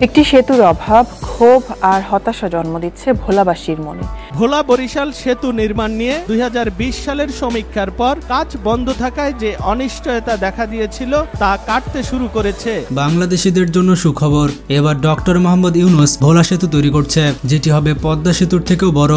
একটি সেতুর অভাব ক্ষোভ আর হতাশা জন্ম দিচ্ছে ভোলাবাসীর মনে। ভোলা বরিশাল সেতু নির্মাণ নিয়ে 2020 সালের সমীক্ষার পর কাজ বন্ধ থাকায় যে অনিশ্চয়তা দেখা দিয়েছিল তা কাটতে শুরু করেছে। বাংলাদেশিদের জন্য সুখবর, এবার ডক্টর মোহাম্মদ ইউনূস ভোলা সেতু তৈরি করছে, যেটি হবে পদ্মা সেতুর থেকেও বড়।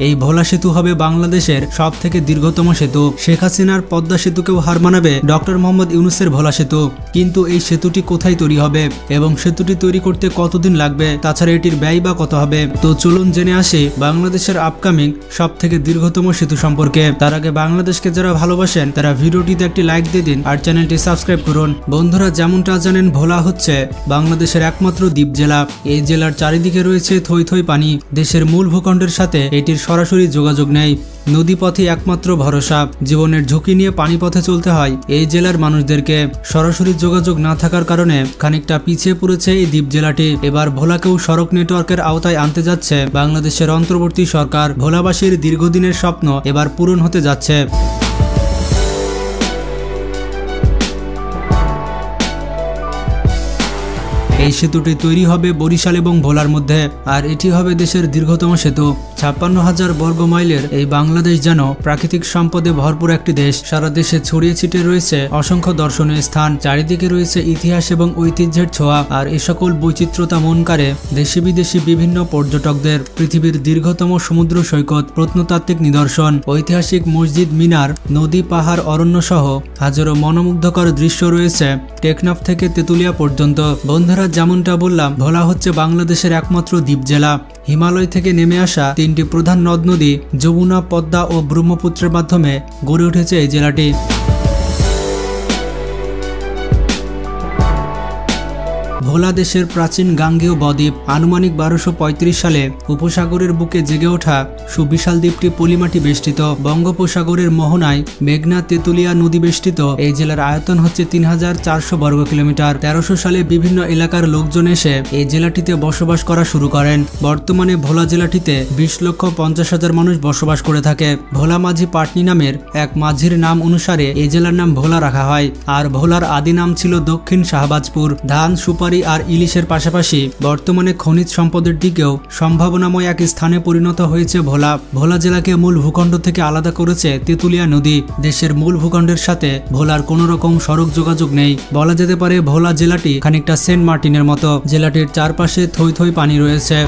এই ভোলা সেতু হবে বাংলাদেশের সব থেকে দীর্ঘতম সেতু। শেখ হাসিনার পদ্মা সেতুকেও হার মানাবে ডক্টর মোহাম্মদ ইউনূসের ভোলা সেতু। কিন্তু এই সেতুটি কোথায় তৈরি হবে এবং সেতুটি তৈরি করতে কতদিন লাগবে, তাছাড়া এটির ব্যয় বা কত হবে? তো চলুন জেনে আসি বাংলাদেশের আপকামিং সব থেকে দীর্ঘতম সেতু সম্পর্কে। তার আগে বাংলাদেশকে যারা ভালোবাসেন তারা ভিডিওটিতে একটি লাইক দিয়ে দিন আর চ্যানেলটি সাবস্ক্রাইব করুন। বন্ধুরা, যেমনটা জানেন, ভোলা হচ্ছে বাংলাদেশের একমাত্র দ্বীপ জেলা। এই জেলার চারিদিকে রয়েছে থই থই পানি। দেশের মূল ভূখণ্ডের সাথে এটির সরাসরি যোগাযোগ নেই। নদীপথে একমাত্র ভরসা। জীবনের ঝুঁকি নিয়ে পানিপথে চলতে হয় এই জেলার মানুষদেরকে। সরাসরি যোগাযোগ না থাকার কারণে খানিকটা পিছিয়ে পড়েছে এই দ্বীপ জেলাটি। এবার ভোলাকেও সড়ক নেটওয়ার্কের আওতায় আনতে যাচ্ছে বাংলাদেশের অন্তর্বর্তী সরকার। ভোলাবাসীর দীর্ঘদিনের স্বপ্ন এবার পূরণ হতে যাচ্ছে। এই সেতুটি তৈরি হবে বরিশাল এবং ভোলার মধ্যে, আর এটি হবে দেশের দীর্ঘতম সেতু। 56,000 বর্গ মাইলের এই বাংলাদেশ যেন প্রাকৃতিক সম্পদে ভরপুর একটি দেশ। সারা দেশে ছড়িয়ে ছিটিয়ে রয়েছে অসংখ্য দর্শনীয় স্থান, চারিদিকে রয়েছে ইতিহাস এবং ঐতিহ্যের ছোঁয়া। আর এ সকল বৈচিত্র্যতা মন কাড়ে দেশি বিদেশি বিভিন্ন পর্যটকদের। পৃথিবীর দীর্ঘতম সমুদ্র সৈকত, প্রত্নতাত্ত্বিক নিদর্শন, ঐতিহাসিক মসজিদ মিনার, নদী, পাহাড়, অরণ্য সহ হাজারো মনোমুগ্ধকর দৃশ্য রয়েছে টেকনাফ থেকে তেতুলিয়া পর্যন্ত। বন্ধুরা, যেমনটা বললাম, ভোলা হচ্ছে বাংলাদেশের একমাত্র দ্বীপ জেলা। হিমালয় থেকে নেমে আসা তিনটি প্রধান নদ নদী যমুনা, পদ্মা ও ব্রহ্মপুত্রের মাধ্যমে গড়ে উঠেছে এই জেলাটি। ভোলা দেশের প্রাচীন গাঙ্গেয় বদ্বীপ। আনুমানিক 1235 সালে উপসাগরের বুকে জেগে ওঠা সুবিশাল দ্বীপটি পলিমাটি বেষ্টিত। বঙ্গোপসাগরের মোহনায় মেঘনা, তেতুলিয়া নদী বেষ্টিত এই জেলার আয়তন হচ্ছে 3400 বর্গ কিলোমিটার। 1300 সালে বিভিন্ন এলাকার লোকজন এসে এই জেলাটিতে বসবাস করা শুরু করেন। বর্তমানে ভোলা জেলাটিতে 20,50,000 মানুষ বসবাস করে থাকে। ভোলা মাঝি পাটনি নামের এক মাঝির নাম অনুসারে এই জেলার নাম ভোলা রাখা হয়। আর ভোলার আদি নাম ছিল দক্ষিণ শাহবাজপুর। ধান, সুপারি আর ইলিশের পাশাপাশি বর্তমানে খনিজ সম্পদের দিকেও সম্ভাবনাময় এক স্থানে পরিণত হয়েছে ভোলা। ভোলা জেলাকে মূল ভূখণ্ড থেকে আলাদা করেছে তেতুলিয়া নদী। দেশের মূল ভূখণ্ডের সাথে ভোলার কোনো রকম সড়ক যোগাযোগ নেই। বলা যেতে পারে ভোলা জেলাটি খানিকটা সেন্ট মার্টিনের মতো। জেলাটির চারপাশে থই থই পানি রয়েছে।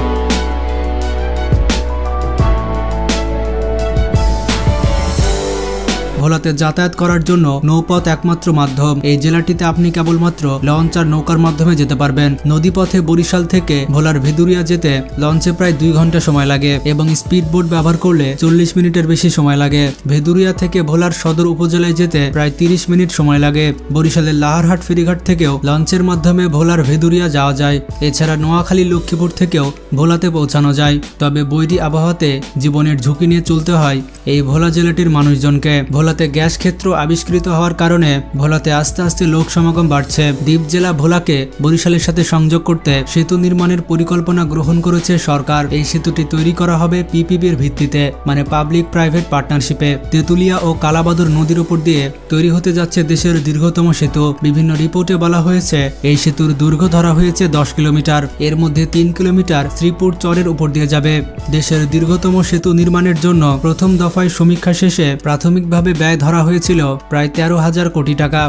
ভোলাতে যাতায়াত করার জন্য নৌপথ একমাত্র মাধ্যম। এই জেলাটিতে আপনি কেবলমাত্র লঞ্চ আর নৌকার মাধ্যমে যেতে পারবেন। নদীপথে বরিশাল থেকে ভোলার ভেদুরিয়া যেতে লঞ্চে প্রায় 2 ঘন্টা সময় লাগে এবং স্পিড বোট ব্যবহার করলে 40 মিনিটের বেশি সময় লাগে। ভেদুরিয়া থেকে ভোলার সদর উপজেলায় যেতে প্রায় 30 মিনিট সময় লাগে। বরিশালের লাহারহাট ফেরিঘাট থেকেও লঞ্চের মাধ্যমে ভোলার ভেদুরিয়া যাওয়া যায়। এছাড়া নোয়াখালী, লক্ষ্মীপুর থেকেও ভোলাতে পৌঁছানো যায়। তবে বৈরী আবহাওয়াতে জীবনের ঝুঁকি নিয়ে চলতে হয় এই ভোলা জেলাটির মানুষজনকে। ভোলাতে গ্যাস ক্ষেত্র আবিষ্কৃত হওয়ার কারণে ভোলাতে আস্তে আস্তে লোক সমাগম বাড়ছে। দ্বীপ জেলা ভোলাকে বরিশালের সাথে সংযোগ করতে সেতু নির্মাণের পরিকল্পনা গ্রহণ করেছে সরকার। এই সেতুটি তৈরি করা হবে পিপিপির ভিত্তিতে, মানে পাবলিক প্রাইভেট পার্টনারশিপে। তেতুলিয়া ও কালাবাদর নদীর উপর দিয়ে তৈরি হতে যাচ্ছে দেশের দীর্ঘতম সেতু। বিভিন্ন রিপোর্টে বলা হয়েছে এই সেতুর দৈর্ঘ্য ধরা হয়েছে 10 কিলোমিটার। এর মধ্যে 3 কিলোমিটার শ্রীপুর চরের উপর দিয়ে যাবে। দেশের দীর্ঘতম সেতু নির্মাণের জন্য প্রথম দফায় সমীক্ষা শেষে প্রাথমিকভাবে ব্যয় ধরা হয়েছিল প্রায় 13,000 কোটি টাকা।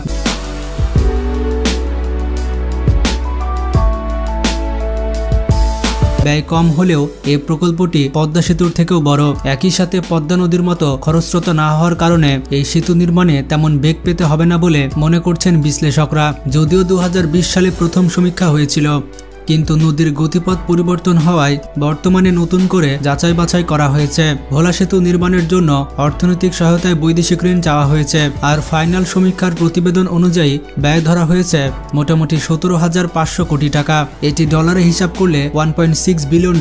ব্যয় কম হলেও এই প্রকল্পটি পদ্মা সেতুর থেকেও বড়। একই সাথে পদ্মা নদীর মতো খরস্রোতা না হওয়ার কারণে এই সেতু নির্মাণে তেমন বেগ পেতে হবে না বলে মনে করছেন বিশ্লেষকরা। যদিও 2020 সালে প্রথম সমীক্ষা হয়েছিল, কিন্তু নদীর গতিপথ পরিবর্তন হওয়ায় বর্তমানে নতুন করে যাচাই বাছাই করা হয়েছে। ভোলা সেতু নির্মাণের জন্য অর্থনৈতিক সহায়তায় বৈদেশিক ঋণ চাওয়া হয়েছে। আর ফাইনাল সমীক্ষার প্রতিবেদন অনুযায়ী ব্যয় ধরা হয়েছে মোটামুটি 17,500 কোটি টাকা। এটি ডলারে হিসাব করলে $1.6 বিলিয়ন।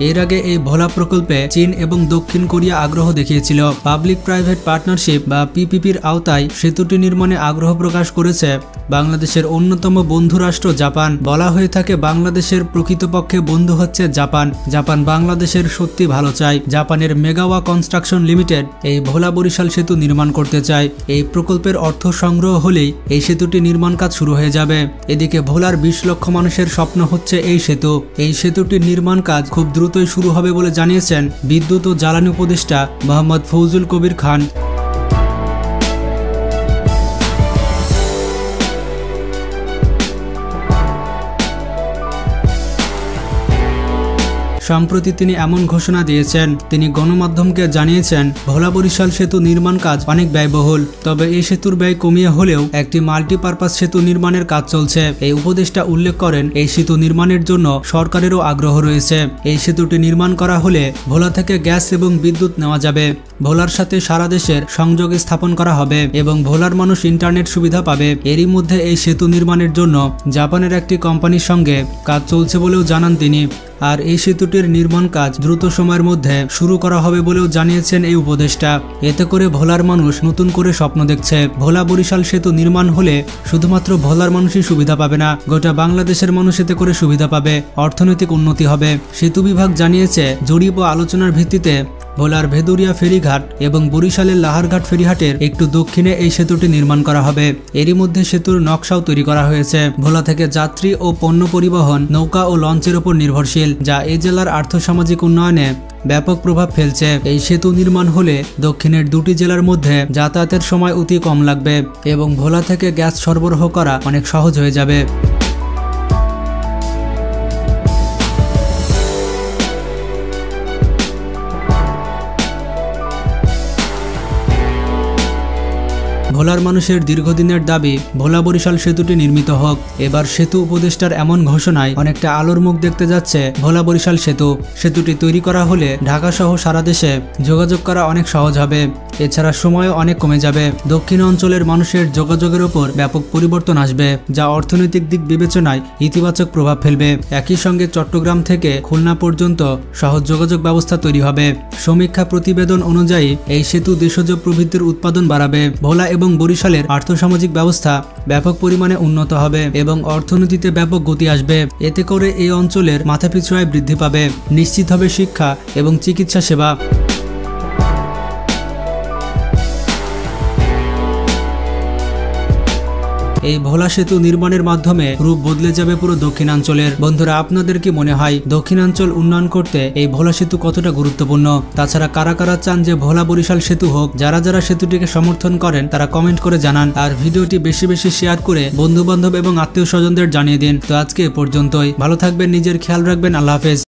এর আগে এই ভোলা প্রকল্পে চীন এবং দক্ষিণ কোরিয়া আগ্রহ দেখিয়েছিল। পাবলিক প্রাইভেট পার্টনারশিপ বা পিপিপির আওতায় সেতুটি নির্মাণে আগ্রহ প্রকাশ করেছে বাংলাদেশের অন্যতম বন্ধু রাষ্ট্র জাপান। বলা হয়ে থাকে বাংলাদেশের প্রকৃতপক্ষে বন্ধু হচ্ছে জাপান। জাপান বাংলাদেশের সত্যি ভালো চায়। জাপানের মেগাওয়া কনস্ট্রাকশন লিমিটেড এই ভোলা বরিশাল সেতু নির্মাণ করতে চায়। এই প্রকল্পের অর্থ সংগ্রহ হলেই এই সেতুটি নির্মাণ কাজ শুরু হয়ে যাবে। এদিকে ভোলার 20 লক্ষ মানুষের স্বপ্ন হচ্ছে এই সেতু। এই সেতুটির নির্মাণ কাজ খুব দ্রুতই শুরু হবে বলে জানিয়েছেন বিদ্যুৎ ও জ্বালানি উপদেষ্টা মোহাম্মদ ফৌজুল কবির খান। সম্প্রতি তিনি এমন ঘোষণা দিয়েছেন, তিনি গণমাধ্যমকে জানিয়েছেন ভোলা বরিশাল সেতু নির্মাণ কাজ অনেক ব্যয়বহুল, তবে এই সেতুর ব্যয় কমিয়ে হলেও একটি মাল্টিপারপাস সেতু নির্মাণের কাজ চলছে। এই উপদেষ্টা উল্লেখ করেন এই সেতু নির্মাণের জন্য সরকারেরও আগ্রহ রয়েছে। এই সেতুটি নির্মাণ করা হলে ভোলা থেকে গ্যাস এবং বিদ্যুৎ নেওয়া যাবে। ভোলার সাথে সারা দেশের সংযোগ স্থাপন করা হবে এবং ভোলার মানুষ ইন্টারনেট সুবিধা পাবে। এরই মধ্যে এই সেতু নির্মাণের জন্য জাপানের একটি কোম্পানির সঙ্গে কাজ চলছে বলেও জানান তিনি। আর এই সেতুটির নির্মাণ কাজ দ্রুত সময়ের মধ্যে শুরু করা হবে বলেও জানিয়েছেন এই উপদেষ্টা। এতে করে ভোলার মানুষ নতুন করে স্বপ্ন দেখছে। ভোলা বরিশাল সেতু নির্মাণ হলে শুধুমাত্র ভোলার মানুষই সুবিধা পাবে না, গোটা বাংলাদেশের মানুষ এতে করে সুবিধা পাবে, অর্থনৈতিক উন্নতি হবে। সেতু বিভাগ জানিয়েছে জরিপ ও আলোচনার ভিত্তিতে ভোলার ভেদুরিয়া ফেরিঘাট এবং বরিশালের লাহারঘাট ফেরিঘাটের একটু দক্ষিণে এই সেতুটি নির্মাণ করা হবে। এরই মধ্যে সেতুর নকশাও তৈরি করা হয়েছে। ভোলা থেকে যাত্রী ও পণ্য পরিবহন নৌকা ও লঞ্চের উপর নির্ভরশীল, যা এই জেলার আর্থসামাজিক উন্নয়নে ব্যাপক প্রভাব ফেলছে। এই সেতু নির্মাণ হলে দক্ষিণের দুটি জেলার মধ্যে যাতায়াতের সময় অতি কম লাগবে এবং ভোলা থেকে গ্যাস সরবরাহ করা অনেক সহজ হয়ে যাবে। ভোলার মানুষের দীর্ঘদিনের দাবি ভোলা বরিশাল সেতুটি নির্মিত হোক। এবার সেতু উপদেষ্টার এমন ঘোষণায় অনেকটা আলোর মুখ দেখতে যাচ্ছে ভোলা বরিশাল সেতু। সেতুটি তৈরি করা হলে ঢাকা সহ সারা দেশে যোগাযোগ করা অনেক সহজ হবে। এছাড়া সময়ও অনেক কমে যাবে। দক্ষিণ অঞ্চলের মানুষের যোগাযোগের ওপর ব্যাপক পরিবর্তন আসবে, যা অর্থনৈতিক দিক বিবেচনায় ইতিবাচক প্রভাব ফেলবে। একই সঙ্গে চট্টগ্রাম থেকে খুলনা পর্যন্ত সহজ যোগাযোগ ব্যবস্থা তৈরি হবে। সমীক্ষা প্রতিবেদন অনুযায়ী এই সেতু দেশজ প্রবৃদ্ধির উৎপাদন বাড়াবে। ভোলা এবং বরিশালের আর্থসামাজিক ব্যবস্থা ব্যাপক পরিমাণে উন্নত হবে এবং অর্থনীতিতে ব্যাপক গতি আসবে। এতে করে এই অঞ্চলের মাথাপিছু আয় বৃদ্ধি পাবে, নিশ্চিত হবে শিক্ষা এবং চিকিৎসা সেবা। এই ভোলা সেতু নির্মাণের মাধ্যমে রূপ বদলে যাবে পুরো দক্ষিণাঞ্চলের। বন্ধুরা, আপনাদের কি মনে হয় দক্ষিণাঞ্চল উন্নয়ন করতে এই ভোলা সেতু কতটা গুরুত্বপূর্ণ? তাছাড়া কারা কারা চান যে ভোলা বরিশাল সেতু হোক? যারা যারা সেতুটিকে সমর্থন করেন তারা কমেন্ট করে জানান। আর ভিডিওটি বেশি বেশি শেয়ার করে বন্ধু বান্ধব এবং আত্মীয় স্বজনদের জানিয়ে দিন। তো আজকে এ পর্যন্তই। ভালো থাকবেন, নিজের খেয়াল রাখবেন। আল্লাহ হাফেজ।